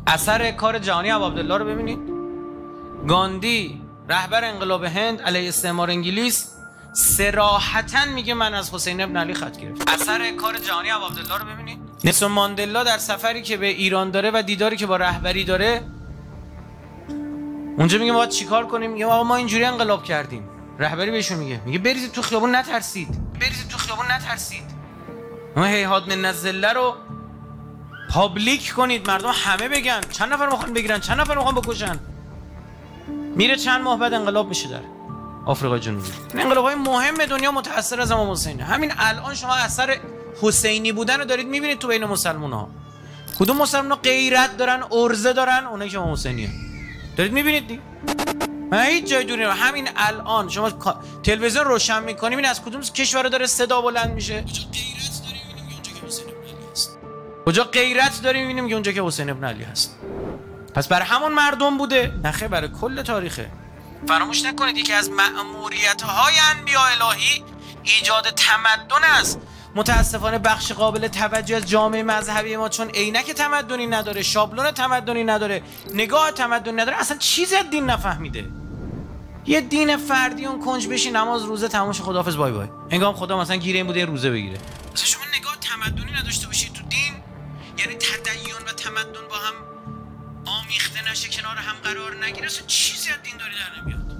اثر کار جهانی عبدالله رو ببینید. گاندی رهبر انقلاب هند علیه استعمار انگلیس صراحتاً میگه من از حسین ابن علی خط گرفتم. اثر کار جهانی عبدالله رو ببینید. نلسون ماندلا در سفری که به ایران داره و دیداری که با رهبری داره، اونجا میگه ما چیکار کنیم؟ میگه آقا ما اینجوری انقلاب کردیم. رهبری بهشون میگه بریزید تو خیابون نترسید، بریزید تو خیابون نترسید. ما هیهات من الذله رو پابلیک کنید، مردم همه بگن چند نفر میخوان بگیرن، چند نفر میخوان بکشن. میره چند ماه بعد انقلاب میشه در آفریقای جنوبی. این انقلاب‌های مهم دنیا متأثر از امام حسینه. همین الان شما اثر حسینی بودن رو دارید میبینید تو بین مسلمان‌ها. کدوم مسلمان‌ها غیرت دارن، عرضه دارن؟ اونایی که امام حسینیه. دارید میبینید دی؟ من هیچ جای دوری نمی‌رم. همین الان شما تلویزیون روشن می‌کنید، این از کدوم کشور داره صدا بلند میشه؟ کجا غیرت داریم می‌بینیم که اونجا که حسین ابن علی هست. پس برای همون مردم بوده؟ نخیر، برای کل تاریخه. فراموش نکنید یکی از مأموریت‌های انبیاء الهی ایجاد تمدن است. متاسفانه بخش قابل توجه از جامعه مذهبی ما چون عینک تمدنی نداره، شابلون تمدنی نداره، نگاه تمدنی نداره، اصلا چیزی از دین نفهمیده. یه دین فردی اون کنج بشی، نماز روزه تماش، خداحافظ بای بای. انگار خدا مثلا گیره این بوده روزه بگیره. مثلا شما نگاه تمدنی نداشته باشید تو دین، یعنی تدین و تمدن با هم آمیخته نشه، کنار هم قرار نگیره، اصلا چیزی از دین داری در نمیاد.